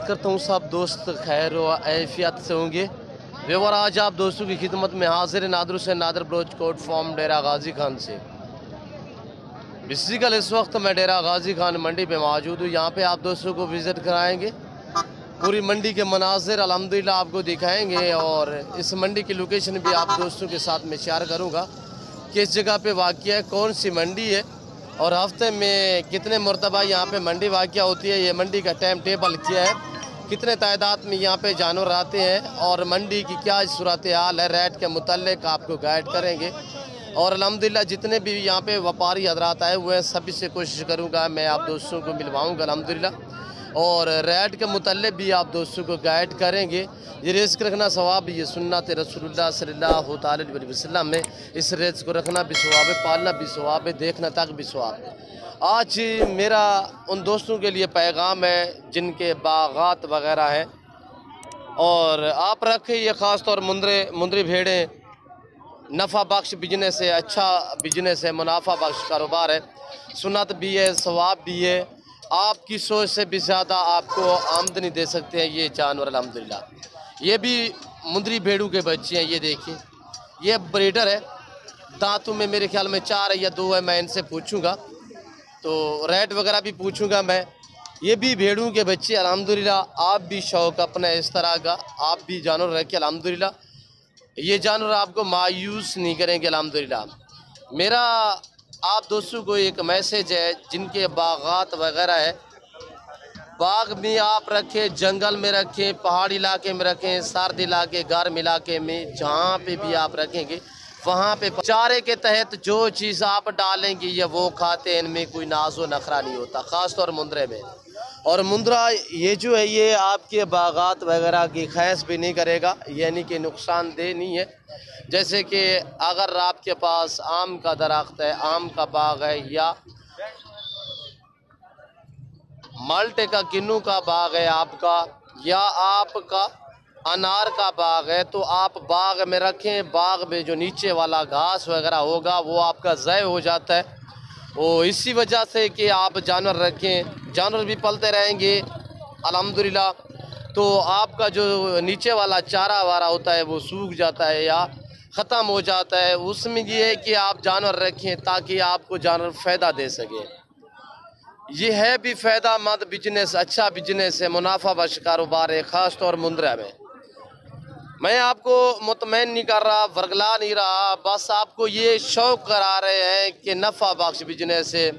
उम्मीद करता हूँ सब दोस्त खैर व आफियत से होंगे। व्यवर आज आप दोस्तों की खिदमत में हाजिर नादर से नादर ब्रोच कोट फॉर्म डेरा गाजी खान से। बेसिकल इस वक्त मैं डेरा गाजी खान मंडी पे मौजूद हूँ। यहाँ पे आप दोस्तों को विज़िट कराएंगे, पूरी मंडी के मनाजिर अल्हम्दुलिल्लाह आपको दिखाएंगे और इस मंडी की लोकेशन भी आप दोस्तों के साथ में शेयर करूँगा। किस जगह पे वाक़या है, कौन सी मंडी है और हफ्ते में कितने मरतबा यहाँ पे मंडी वाक़या होती है, ये मंडी का टाइम टेबल क्या है, कितने तादाद में यहाँ पे जानवर आते हैं और मंडी की क्या सूरत हाल है, रेट के मुतल्लिक आपको गाइड करेंगे। और अल्हम्दुलिल्लाह जितने भी यहाँ पे व्यापारी हजरात आए हुए हैं सभी से कोशिश करूँगा मैं आप दोस्तों को मिलवाऊँगा अल्हम्दुलिल्लाह, और रेट के मुतल्लिक भी आप दोस्तों को गाइड करेंगे। ये रिस्क रखना सवाब, ये सुन्नत रसूलुल्लाह सल्लल्लाहु अलैहि वसल्लम में, इस रिस्क को रखना भी सवाब है, पालना भी सवाब है, देखना तक भी सवाब है। आज मेरा उन दोस्तों के लिए पैगाम है जिनके बागात वगैरह हैं और आप रखें ये ख़ास तौर मुंदरी भेड़ें नफ़ा बख्श बिजनेस है, अच्छा बिजनेस है, मुनाफा बख्श कारोबार है, सुन्नत भी है, सवाब भी है, आपकी सोच से भी ज़्यादा आपको आमदनी दे सकते हैं ये जानवर अल्हम्दुलिल्लाह। ये भी मुंदरी भेड़ों के बच्चे हैं, ये देखिए, ये ब्रीडर है, दांतों में मेरे ख्याल में 4 या 2 है, मैं इनसे पूछूंगा तो रेट वगैरह भी पूछूंगा मैं। ये भी भेड़ों के बच्चे अल्हम्दुलिल्लाह। आप भी शौक़ अपना इस तरह का, आप भी जानवर रखें अल्हम्दुलिल्लाह, ये जानवर आपको मायूस नहीं करेंगे अल्हम्दुलिल्लाह। मेरा आप दोस्तों को एक मैसेज है जिनके बागात वगैरह है, बाग में आप रखें, जंगल में रखें, पहाड़ी इलाके में रखें, सर्द इलाके, गर्म इलाके में, जहाँ पे भी आप रखेंगे वहाँ पे चारे के तहत जो चीज़ आप डालेंगे ये वो खाते हैं, इनमें कोई नाजो नखरा नहीं होता, ख़ास तौर मुंदरे में। और मुंदरा ये जो है ये आपके बागात वगैरह की खैस भी नहीं करेगा, यानी कि नुकसानदेह नहीं है। जैसे कि अगर आपके पास आम का दरख्त है, आम का बाग है, या माल्टे का किन्नू का बाग है आपका, या आपका अनार का बाग है, तो आप बाग में रखें। बाग में जो नीचे वाला घास वगैरह होगा वो आपका ज़ाय हो जाता है, वो इसी वजह से कि आप जानवर रखें, जानवर भी पलते रहेंगे अल्हम्दुलिल्लाह, तो आपका जो नीचे वाला चारा वारा होता है वो सूख जाता है या ख़त्म हो जाता है। उसमें ये है कि आप जानवर रखें ताकि आपको जानवर फ़ायदा दे सके। ये है भी फ़ायदा मंद बिजनेस, अच्छा बिजनेस है, मुनाफा बख्श कारोबार है, ख़ास तौर मुंदरा में। मैं आपको मुतमईन नहीं कर रहा, वर्गला नहीं रहा, बस आपको ये शौक़ करा रहे हैं कि नफ़ा बख्श बिजनेस है।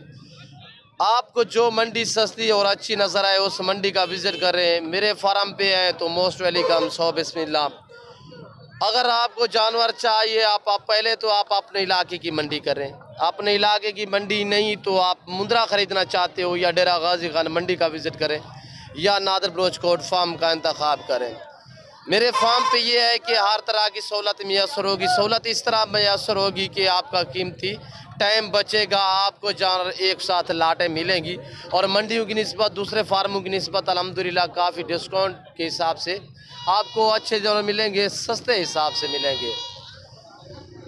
आपको जो मंडी सस्ती और अच्छी नज़र आए उस मंडी का विज़िट करें। मेरे फार्म पे हैं तो मोस्ट वेलकम, सो बिस्मिल्लाह। अगर आपको जानवर चाहिए आप पहले तो आप अपने इलाके की मंडी करें, अपने इलाके की मंडी नहीं तो आप मुंदरा ख़रीदना चाहते हो या डेरा गाजी खान मंडी का विज़िट करें या नादर ब्रोच कोट फार्म का इंतखाब करें। मेरे फार्म पे ये है कि हर तरह की सहूलत मैसर होगी। सहूलत इस तरह मैसर होगी कि आपका कीमती टाइम बचेगा, आपको जानवर एक साथ लाटें मिलेंगी और मंडियों की निस्बत दूसरे फार्मों की निस्बत अल्हम्दुलिल्लाह काफ़ी डिस्काउंट के हिसाब से आपको अच्छे जानवर मिलेंगे, सस्ते हिसाब से मिलेंगे।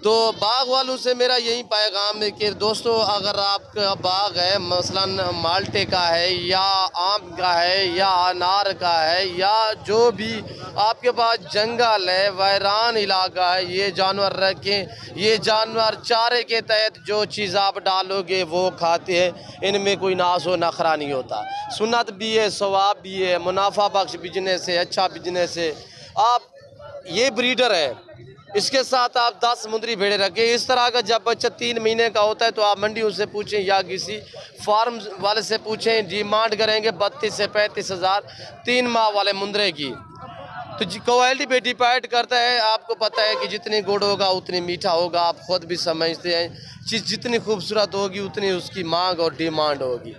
तो बाग वालों से मेरा यही पैगाम है कि दोस्तों अगर आपका बाग है, मसलन माल्टे का है या आम का है या अनार का है या जो भी आपके पास जंगल है, वैरान इलाका है, ये जानवर रखें। ये जानवर चारे के तहत जो चीज़ आप डालोगे वो खाते हैं, इनमें कोई नाज़ो नखरा नहीं होता। सुन्नत भी है, सवाब भी है, मुनाफा बख्श बिजनेस है, अच्छा बिजनेस है। आप ये ब्रीडर है, इसके साथ आप 10 मुंदरी भेड़े रखें। इस तरह का जब बच्चा 3 महीने का होता है तो आप मंडियों से पूछें या किसी फार्म वाले से पूछें, डिमांड करेंगे 32 से 35 हज़ार 3 माह वाले मुंदरे की। तो क्वालिटी पे डिपेंड करता है, आपको पता है कि जितनी गुड़ होगा उतनी मीठा होगा, आप खुद भी समझते हैं। चीज़ जितनी खूबसूरत होगी उतनी उसकी मांग और डिमांड होगी।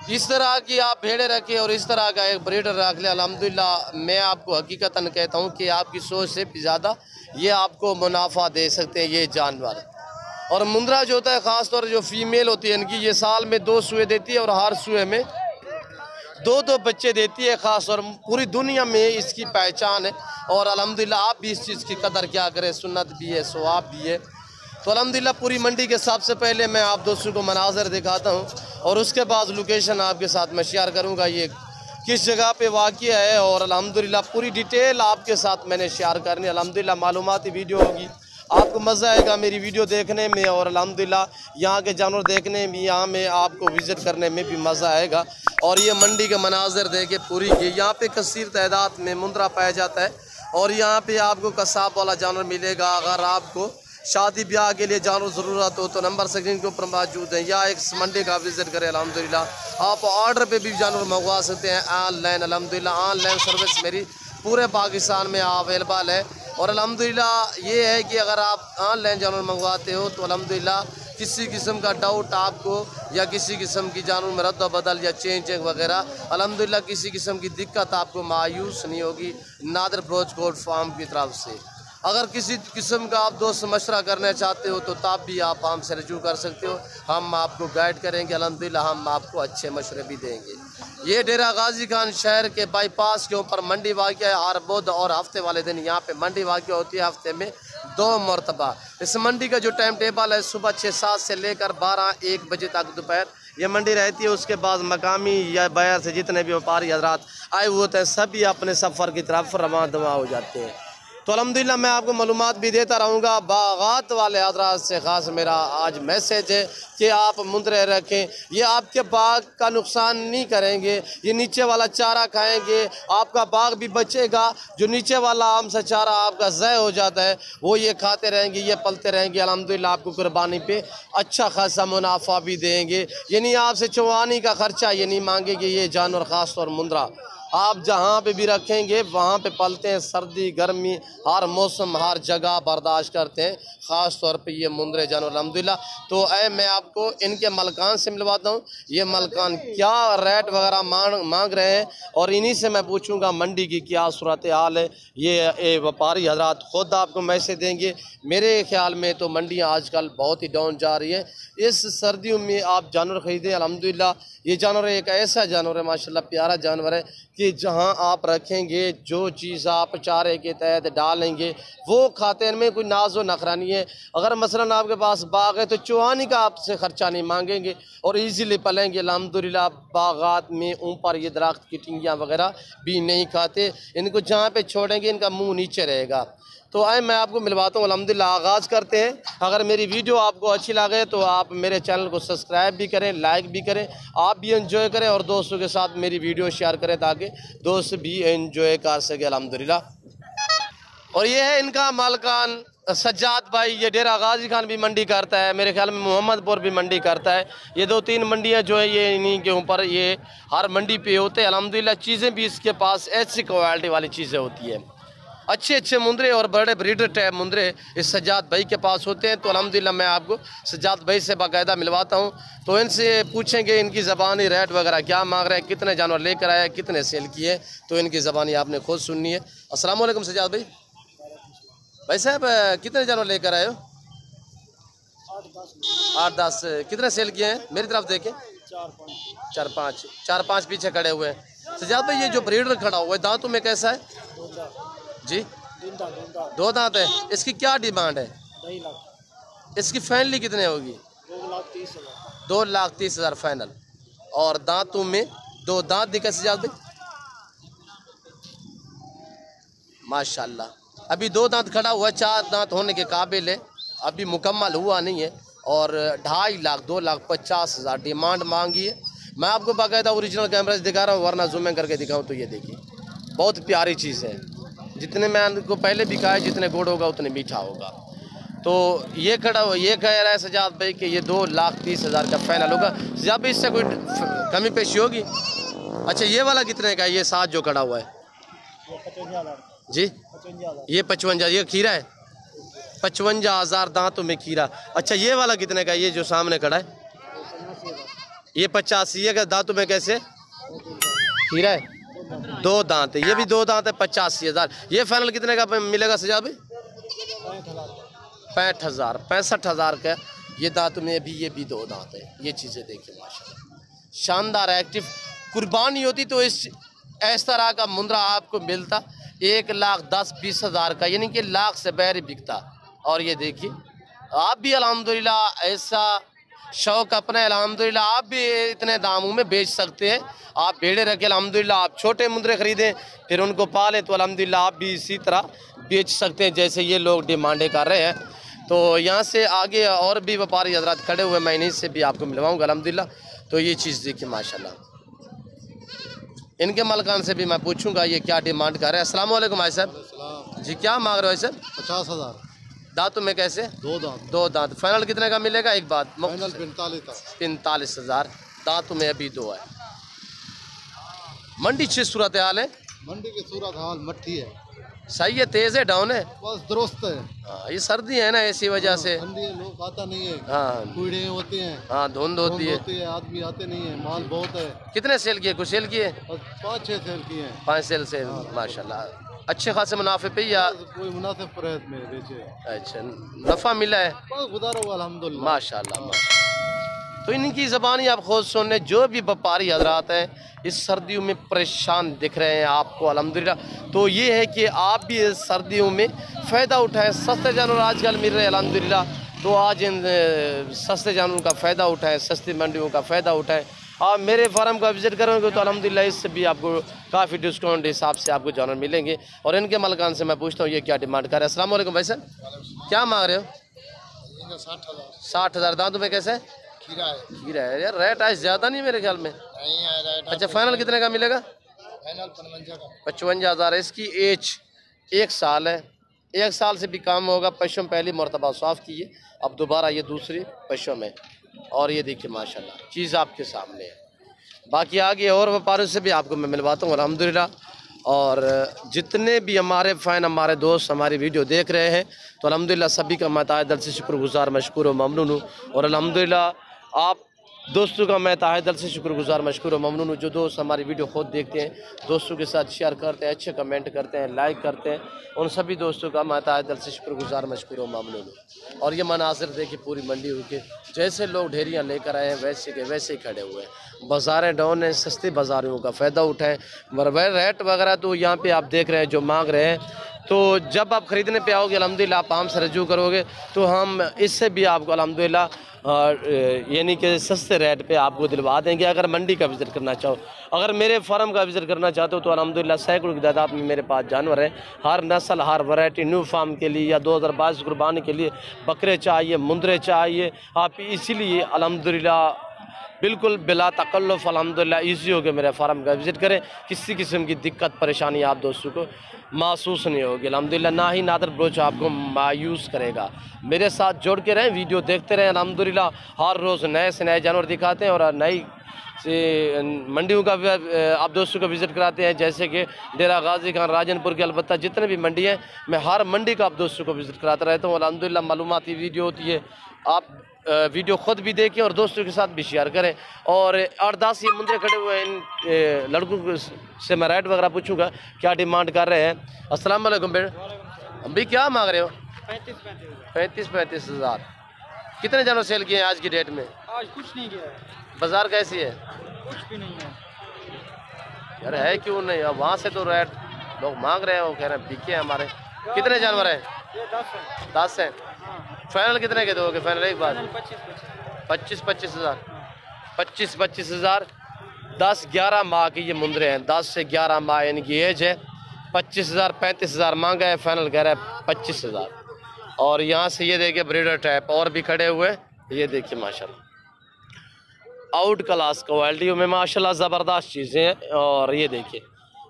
इस तरह की आप भेड़े रखें और इस तरह का एक ब्रीडर रख लें। अल्हम्दुलिल्लाह मैं आपको हकीकतन कहता हूँ कि आपकी सोच से भी ज़्यादा ये आपको मुनाफा दे सकते हैं ये जानवर। और मुंदरा जो होता है ख़ास तौर जो फीमेल होती है इनकी, ये साल में 2 सुए देती है और हर सुए में 2-2 बच्चे देती है। ख़ास और पूरी दुनिया में इसकी पहचान है और अल्हम्दुलिल्लाह आप भी इस चीज़ की कदर क्या करें, सुन्नत भी है, सवाब भी है। तो अल्हम्दुलिल्लाह पूरी मंडी के सबसे पहले मैं आप दोस्तों को मनाज़र दिखाता हूँ और उसके बाद लोकेशन आपके साथ मैं शेयर करूँगा। ये किस जगह पे वाक़या है, और अल्हम्दुलिल्लाह पूरी डिटेल आपके साथ मैंने शेयर करनी। अल्हम्दुलिल्लाह मालूमाती वीडियो होगी, आपको मज़ा आएगा मेरी वीडियो देखने में, और अल्हम्दुलिल्लाह यहाँ के जानवर देखने में, यहाँ में आपको विज़िट करने में भी मज़ा आएगा। और ये मंडी के मनाज़र देखे पूरी के, यहाँ पे कसीर तादाद में मुंद्रा पाया जाता है, और यहाँ पे आपको कसाब वाला जानवर मिलेगा। अगर आपको शादी ब्याह के लिए जानवर ज़रूरत हो तो नंबर स्क्रीन के ऊपर मौजूद है, या एक मंडी का विज़िट करें। अल्हम्दुलिल्लाह आप ऑर्डर पे भी जानवर मंगवा सकते हैं ऑनलाइन। अल्हम्दुलिल्लाह ऑनलाइन सर्विस मेरी पूरे पाकिस्तान में अवेलेबल है। और अल्हम्दुलिल्लाह ये है कि अगर आप ऑनलाइन जानवर मंगवाते हो तो अल्हम्दुलिल्लाह किसी किस्म का डाउट आपको, या किसी किस्म की जानवर में रद्द बदल या चेंज वगैरह, अल्हम्दुलिल्लाह किसी किस्म की दिक्कत आपको मायूस नहीं होगी नादिर ब्रोच कोट फार्म की तरफ से। अगर किसी किस्म का आप दोस्त मशवरा करना चाहते हो तो तब भी आप हमसे रजू कर सकते हो, हम आपको गाइड करेंगे। अल्हम्दुलिल्लाह हम आपको अच्छे मशवरे भी देंगे। ये डेरा गाजी खान शहर के बाईपास के ऊपर मंडी वाक़या है। हर बुध और हफ्ते वाले दिन यहाँ पे मंडी वाक़या होती है, हफ्ते में 2 मरतबा। इस मंडी का जो टाइम टेबल है सुबह 6-7 से लेकर 12-1 बजे तक दोपहर ये मंडी रहती है। उसके बाद मकामी या बाहर से जितने भी व्यापारी हजरात आए हुए होते हैं सभी अपने सफ़र की तरफ रवाना दवा हो जाते हैं। तो अल्हम्दुलिल्लाह मैं आपको मालूमात भी देता रहूँगा। बागात वाले हजरात से ख़ास मेरा आज मैसेज है कि आप मुंद्रे रखें, ये आपके बाग का नुकसान नहीं करेंगे। ये नीचे वाला चारा खाएंगे, आपका बाग भी बचेगा। जो नीचे वाला आम सा चारा आपका ज़ाय हो जाता है वो ये खाते रहेंगे, ये पलते रहेंगे। अल्हम्दुलिल्लाह आपको कुर्बानी पे अच्छा खासा मुनाफा भी देंगे। ये नहीं आपसे चवानी का ख़र्चा ये नहीं मांगेंगे। ये जानवर ख़ास तौर मुंद्रा आप जहाँ पे भी रखेंगे वहाँ पे पलते हैं, सर्दी गर्मी हर मौसम हर जगह बर्दाश्त करते हैं, ख़ास तौर पे ये मुंद्रे जानवर अल्हम्दुलिल्लाह। तो मैं आपको इनके मलकान से मिलवाता हूँ, ये मलकान क्या रेट वगैरह मांग रहे हैं, और इन्हीं से मैं पूछूंगा मंडी की क्या सूरत हाल है। ये व्यापारी हजरात ख़ुद आपको मैसेज देंगे। मेरे ख्याल में तो मंडियाँ आजकल बहुत ही डाउन जा रही है। इस सर्दियों में आप जानवर ख़रीदें। अल्हम्दुलिल्लाह ये जानवर एक ऐसा जानवर है माशाल्लाह प्यारा जानवर है कि जहां आप रखेंगे जो चीज़ आप चारे के तहत डालेंगे वो खाते हैं, इनमें कोई नाज़ो नखरा नहीं है। अगर मसलन आपके पास बाग है तो चुहानी का आपसे ख़र्चा नहीं मांगेंगे और इजीली पलेंगे। अल्हम्दुलिल्लाह बागात में ऊपर ये दरख्त की टिंगियाँ वगैरह भी नहीं खाते, इनको जहाँ पे छोड़ेंगे इनका मुँह नीचे रहेगा। तो आए मैं आपको मिलवाता हूँ। अल्हम्दुलिल्लाह आगाज़ करते हैं। अगर मेरी वीडियो आपको अच्छी लगे तो आप मेरे चैनल को सब्सक्राइब भी करें, लाइक भी करें, आप भी एंजॉय करें और दोस्तों के साथ मेरी वीडियो शेयर करें ताकि दोस्त भी एंजॉय कर सके अल्हम्दुलिल्लाह। और ये है इनका मालकान सज्जाद भाई, ये डेरा गाजी खान भी मंडी करता है, मेरे ख्याल में मोहम्मदपुर भी मंडी करता है। ये 2-3 मंडियाँ जो है ये इन्हीं के ऊपर ये हर मंडी पे होते हैं। अल्हम्दुलिल्लाह चीज़ें भी इसके पास ऐसी क्वालिटी वाली चीज़ें होती है, अच्छे मुंद्रे और बड़े ब्रीडर टाइप मुंद्रे इस सज्जाद भाई के पास होते हैं। तो अल्हम्दुलिल्लाह मैं आपको सज्जाद भाई से बाकायदा मिलवाता हूँ। तो इनसे पूछेंगे इनकी ज़बानी रेट वगैरह क्या मांग रहे हैं, कितने जानवर लेकर आए, कितने सेल किए, तो इनकी ज़बानी आपने खुद सुननी है। अस्सलाम वालेकुम सज्जाद भाई। भाई साहब कितने जानवर लेकर आए हो? 8-10। कितने सेल किए हैं? मेरी तरफ देखें। 4-5 पीछे खड़े हुए हैं। सज्जाद भाई ये जो ब्रीडर खड़ा हुआ है दांतों में कैसा है जी? 2 दांत है। इसकी क्या डिमांड है? 2 लाख। इसकी फाइनली कितने होगी? 2,30,000। 2,30,000 फाइनल। और दांतों में 2 दांत दिखे सज्जाद भाई माशाल्लाह। अभी 2 दांत खड़ा हुआ है, 4 दांत होने के काबिल है, अभी मुकम्मल हुआ नहीं है। और 2.5 लाख 2,50,000 डिमांड मांगी है। मैं आपको बाकायदा ओरिजिनल कैमरे से दिखा रहा हूँ, वरना जूम करके दिखाऊँ तो ये देखिए बहुत प्यारी चीज़ है। जितने मैं आपको पहले भी कहा है जितने गुड़ होगा उतने मीठा होगा। तो ये खड़ा हुआ ये कह रहा है सज्जाद भाई कि ये 2,30,000 का फाइनल होगा। सज्जाद भाई इससे कोई कमी पेशी होगी? अच्छा ये वाला कितने का है? ये 7 जो खड़ा हुआ है जी, ये 55। ये खीरा है 55,000 दांतों में खीरा। अच्छा ये वाला कितने का? ये जो सामने खड़ा है ये 85। ये दांतों में कैसे खीरा है? 2 दांत है। ये भी 2 दांत है 85,000। ये फाइनल कितने का मिलेगा सज्जाद भाई? 65,000 65,000 का ये दांत में भी। ये भी 2 दांत है। ये चीज़ें देखिए माशाल्लाह शानदार एक्टिव कुर्बानी होती तो इस तरह का मुंद्रा आपको मिलता 1,10,20,000 का, यानी कि लाख से बैर बिकता। और ये देखिए आप भी अल्हम्दुलिल्लाह ऐसा शौक अपना है अल्हम्दुलिल्लाह। आप भी इतने दामों में बेच सकते हैं। आप भेड़े रखे अल्हम्दुलिल्लाह, आप छोटे मुंदरे खरीदें फिर उनको पालें तो अल्हम्दुलिल्लाह आप भी इसी तरह बेच सकते हैं जैसे ये लोग डिमांडें कर रहे हैं। तो यहाँ से आगे और भी व्यापारी हजरात खड़े हुए, मैं इन्हीं से भी आपको मिलवाऊँगा अल्हम्दुलिल्लाह। तो ये चीज़ देखिए माशाल्लाह, इनके मलकान से भी मैं पूछूंगा ये क्या डिमांड कर रहे हैं। अस्सलाम वालेकुम भाई साहब जी, क्या मांग रहे हो सर? 50,000 दांतों में कैसे? दो दांत। फाइनल कितने का मिलेगा? एक बात फाइनल 45,000 दांतों में अभी दो है। मंडी अच्छी सूरत हाल है? मंडी की सूरत हाल मट्ठी है, सही है, तेज है, डाउन है? बस दुरुस्त है। हाँ, ये सर्दी है ना, इसी वजह से ठंडी है, लोग आता नहीं है। हाँ कीड़े होते हैं, हाँ, धुंध होती है, आदमी आते नहीं है, माल बहुत है। कितने सेल किए? कुछ सेल किए? बस 5-6 सेल किए हैं। 5 सेल से माशाल्लाह अच्छे खासे मुनाफे पे या कोई मुनासिब प्राइस में बेचे। अच्छा, नफ़ा मिला है बस गुजारा हुआ अल्हम्दुलिल्लाह माशाल्लाह माशाल्लाह। तो इनकी ज़बानी आप खुद सुनने, जो भी व्यापारी हजरात हैं इस सर्दियों में परेशान दिख रहे हैं आपको अल्हम्दुलिल्लाह। तो ये है कि आप भी इस सर्दियों में फ़ायदा उठाएं, सस्ते जानवर आजकल मिल रहे हैं अल्हम्दुलिल्लाह। तो आज इन सस्ते जानवरों का फ़ायदा उठाएं, सस्ती मंडियों का फ़ायदा उठाएं। आप मेरे फार्म का विज़िट करोगे तो अल्हम्दुलिल्लाह इससे भी आपको काफ़ी डिस्काउंट हिसाब से आपको जानवर मिलेंगे। और इनके मलकान से मैं पूछता हूँ ये क्या डिमांड कर रहे हैं। अस्सलाम वालेकुम भाई सर, क्या मांग रहे हो? 60,000 दांतों में कैसे? खीरा है यार, रेट आज ज़्यादा नहीं मेरे ख्याल में। अच्छा, फाइनल कितने का मिलेगा? 55,000। इसकी एज 1 साल है, 1 साल से भी कम होगा। पशम पहली मरतबा साफ़ की है, अब दोबारा ये दूसरी पशम है। और ये देखिए माशाल्लाह चीज़ आपके सामने है। बाकी आगे और व्यापारियों से भी आपको मैं मिलवाता हूँ अल्हम्दुलिल्लाह। और जितने भी हमारे फ़ैन, हमारे दोस्त हमारी वीडियो देख रहे हैं तो अल्हम्दुलिल्लाह सभी का मैं तहे दिल से शुक्रगुज़ार, मशकूर व ममनून हूँ। और अल्हम्दुलिल्लाह आप दोस्तों का मैं तहे दिल से शुक्रगुज़ार, मशकूर व ममनून हूँ। जो दोस्त हमारी वीडियो खुद देखते हैं, दोस्तों के साथ शेयर करते हैं, अच्छे कमेंट करते हैं, लाइक करते हैं, उन सभी दोस्तों का मैं तहे दिल से शुक्रगुज़ार, मशकूर व ममनून हूँ। और ये मनाज़िर देखिए पूरी मंडी के, जैसे लोग ढेरियाँ लेकर आए हैं वैसे के वैसे ही खड़े हुए हैं। बाज़ारें डाउन हैं, सस्ती बाज़ारों का फ़ायदा उठाएँ। मगर रेट वगैरह तो यहाँ पे आप देख रहे हैं जो मांग रहे हैं, तो जब आप ख़रीदने पे आओगे अल्हम्दुलिल्लाह आप हमसे रजू करोगे तो हम इससे भी आपको अल्हम्दुलिल्लाह यानी कि सस्ते रेट पे आपको दिलवा देंगे। अगर मंडी का विज़िट करना चाहो, अगर मेरे फार्म का विज़िट करना चाहते हो तो अल्हम्दुलिल्लाह सैकड़ों की तादाद में मेरे पास जानवर हैं। हर नस्ल, हर वैरायटी, न्यू फार्म के लिए या 2022 कुर्बानी के लिए बकरे चाहिए, मुंदरे चाहिए, आप इसीलिए अल्हम्दुलिल्लाह बिल्कुल बिला तकल्लुफ़ अल्हम्दुलिल्लाह ईज़ी हो गया मेरे फार्म का विज़िट करें। किसी किस्म की दिक्कत परेशानी आप दोस्तों को महसूस नहीं होगी अल्हम्दुलिल्लाह। ना ही नादर बलोच आपको मायूस करेगा। मेरे साथ जोड़ के रहें, वीडियो देखते रहें अल्हम्दुलिल्लाह। हर रोज़ नए से नए जानवर दिखाते हैं और नई से मंडियों का भी आप दोस्तों को विज़िट कराते हैं, जैसे कि डेरा गाजी खान, राजनपुर के, अलबत्ता जितने भी मंडी हैं मैं हर मंडी का आप दोस्तों को विज़िट कराता रहता हूँ। अल्हम्दुलिल्लाह मालूमाती वीडियो होती है, आप वीडियो खुद भी देखें और दोस्तों के साथ भी शेयर करें। और 8-10 ये मुंदरे खड़े हुए हैं, इन लड़कों से मैं रेट वगैरह पूछूंगा क्या डिमांड कर रहे हैं। अस्सलाम वालेकुम बेटा, हम भी क्या मांग रहे हो? 35,000। कितने जानवर सेल किए हैं आज की डेट में? आज कुछ नहीं किया है। बाजार कैसी है? कुछ भी नहीं है यार, है क्यों नहीं? अब वहाँ से तो रेट लोग मांग रहे हैं, वो कह रहे हैं बिके हमारे। कितने जानवर हैं? ये 10 है। 10 हैं। फाइनल कितने के दोगे? फाइनल एक बात 25,000। 25,000। 10-11 माह की ये मुंदरे हैं, 10 से 11 माह इनकी एज है। 25,000 35,000 मांगा है, फाइनल कह रहा है 25,000। और यहाँ से ये देखिए ब्रीडर टाइप और भी खड़े हुए, ये देखिए माशाल्लाह आउट क्लास क्वालिटी में माशाल्लाह ज़बरदस्त चीज़ें हैं। और ये देखिए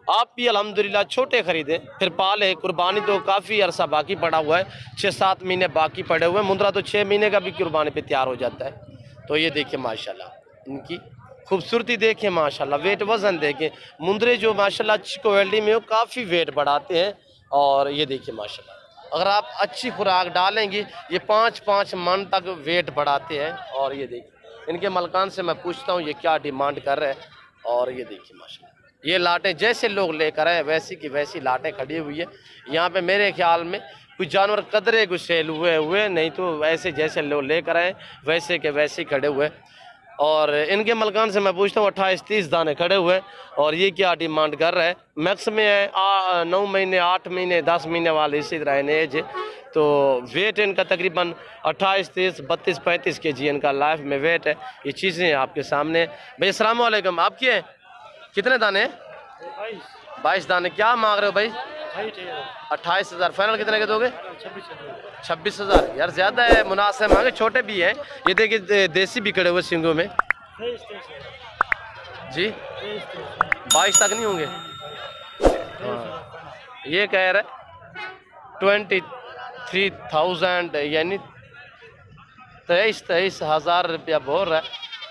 आप भी अल्हम्दुलिल्लाह छोटे ख़रीदें फिर पाले। कुर्बानी तो काफ़ी अरसा बाकी पड़ा हुआ है, 6-7 महीने बाकी पड़े हुए हैं। मुंद्रा तो 6 महीने का भी कुर्बानी पे तैयार हो जाता है। तो ये देखिए माशाल्लाह इनकी खूबसूरती देखें माशाल्लाह, वेट वज़न देखें। मुंदरे जो माशाल्लाह अच्छी क्वालिटी में हो काफ़ी वेट बढ़ाते हैं। और ये देखिए माशाल्लाह अगर आप अच्छी खुराक डालेंगे ये 5-5 मन तक वेट बढ़ाते हैं। और ये देखिए इनके मलकान से मैं पूछता हूँ ये क्या डिमांड कर रहे हैं। और ये देखिए माशाल्लाह ये लाटें जैसे लोग लेकर आए वैसी की वैसी लाटें खड़ी हुई है यहाँ पे। मेरे ख्याल में कुछ जानवर कदरे कुछ सेल हुए नहीं तो वैसे जैसे लोग लेकर आए वैसे के वैसे ही खड़े हुए। और इनके मलकान से मैं पूछता हूँ 28-30 दाने खड़े हुए। और ये क्या डिमांड कर रहा है? मैक्स में है 9 महीने, 8 महीने, 10 महीने वाले इसी तरह एज है। तो वेट इनका तकरीबन 28, 30, 32, 35 kg इनका लाइफ में वेट है। ये चीज़ें आपके सामने। भाई अस्सलाम वालेकुम, आपकी है कितने दाने? 22 दाने। क्या मांग रहे हो भाई? 28,000। फाइनल कितने के दोगे? 26,000। यार ज़्यादा है, मुनासिब मांगे। छोटे भी हैं, ये देखिए देसी भी खड़े हुए सिंगों में जी। 22 तक नहीं होंगे। हाँ। ये कह रहा है 23,000 यानी 23,000 रुपया बोल रहा है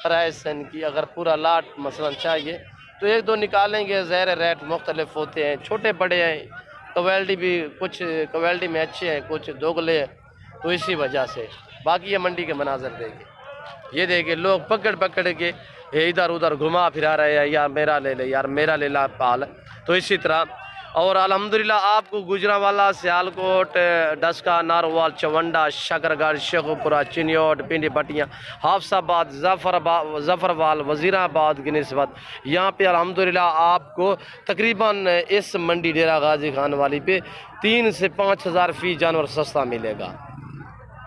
प्राइस इनकी। अगर पूरा लाट मसलन चाहिए तो एक दो निकालेंगे। ज़ाहिर रेट मुख्तलिफ होते हैं, छोटे बड़े हैं, क्वालिटी भी कुछ क्वालिटी में अच्छे हैं, कुछ दोगले हैं, तो इसी वजह से। बाकी ये मंडी के मनाजर देखिए, ये देखिए लोग पकड़ पकड़ के इधर उधर घुमा फिरा रहे हैं, यार मेरा ले ले, यार मेरा ले ला पाल। तो इसी तरह और अल्हम्दुलिल्लाह आपको गुजरांवाला, सियालकोट, डस्का, नारोवाल, चवंडा, शकरगढ़, शेखुपुरा, चिन्योट, पिंडी पट्टियाँ, हाफसाबाद, जफ़रवाल, वज़ीराबाद की निस्बत यहाँ पे अल्हम्दुलिल्लाह आपको तकरीबन इस मंडी डेरा गाजी खान वाली पे 3 से 5,000 फ़ी जानवर सस्ता मिलेगा।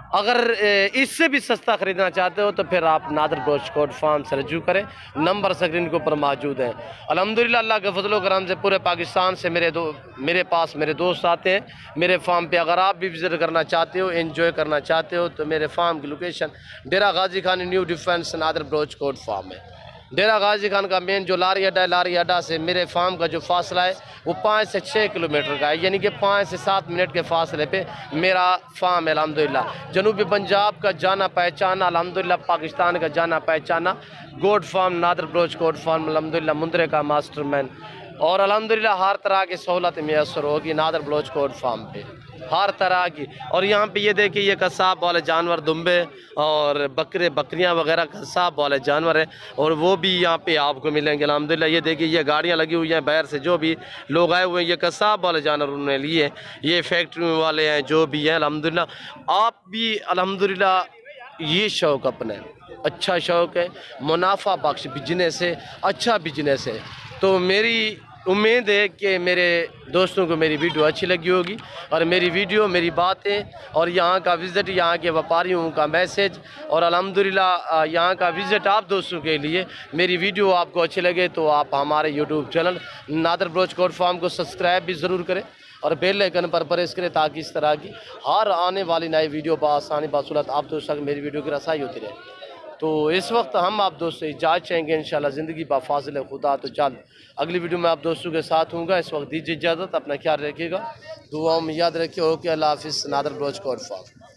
अगर इससे भी सस्ता ख़रीदना चाहते हो तो फिर आप नादर गोश्त फार्म से रजू करें। नंबर स्क्रीन के ऊपर मौजूद हैं। अल्हम्दुलिल्लाह अल्लाह के फजल करम से पूरे पाकिस्तान से मेरे पास मेरे दोस्त आते हैं मेरे फार्म पे। अगर आप भी विज़िट करना चाहते हो, एंजॉय करना चाहते हो, तो मेरे फार्म की लोकेशन डेरा गाजी खान न्यू डिफेंस नादर गोश्त फार्म है। डेरा गाजी खान का मेन जो लारी अड्डा है, लारी अड्डा से मेरे फार्म का जो फासला है वो 5 से 6 किलोमीटर का है, यानी कि 5 से 7 मिनट के फासले पे मेरा फार्म है। अल्हम्दुलिल्लाह जनूबी पंजाब का जाना पहचाना, अल्हम्दुलिल्लाह पाकिस्तान का जाना पहचाना goat farm Nadar goat farm अल्हम्दुलिल्लाह मुंद्रे का मास्टरमैन। और अल्हम्दुलिल्लाह हर तरह की सहूलत मैसर होगी नादर गोट फार्म पे, हर तरह की। और यहाँ पे ये देखिए ये कसाब वाले जानवर, दुम्बे और बकरे बकरियाँ वगैरह कसाब वाले जानवर हैं, और वो भी यहाँ पे आपको मिलेंगे अल्हम्दुलिल्लाह। ये देखिए ये गाड़ियाँ लगी हुई हैं बाहर से, जो भी लोग आए हुए हैं ये कसाब वाले जानवर उन्होंने लिए हैं, ये फैक्ट्री वाले हैं जो भी हैं अल्हम्दुलिल्लाह। आप भी अल्हम्दुलिल्लाह ये शौक़ अपने अच्छा शौक़ है, मुनाफा बख्श बिजनेस है, अच्छा बिजनेस है। तो मेरी उम्मीद है कि मेरे दोस्तों को मेरी वीडियो अच्छी लगी होगी, और मेरी वीडियो, मेरी बातें और यहाँ का विज़िट, यहाँ के व्यापारियों का मैसेज और अल्हम्दुलिल्लाह यहाँ का विज़िट आप दोस्तों के लिए मेरी वीडियो आपको अच्छी लगे तो आप हमारे YouTube channel Nadar goat farm को सब्सक्राइब भी ज़रूर करें और बेल आइकन पर प्रेस करें, ताकि इस तरह की हर आने वाली नई वीडियो बआसानी बासूरत आप दोस्तों तक मेरी वीडियो की रसाई होती रहे। तो इस वक्त हम आप दोस्तों से इजाज़त चाहेंगे इंशाल्लाह ज़िंदगी बाफाज़िल खुदा तो जल्द अगली वीडियो में आप दोस्तों के साथ हूँगा। इस वक्त दीजिए इजाज़त, अपना ख्याल रखिएगा, दुआओं में याद रखिए। ओके, अल्लाह हाफ़िज़। Nadar goat farm.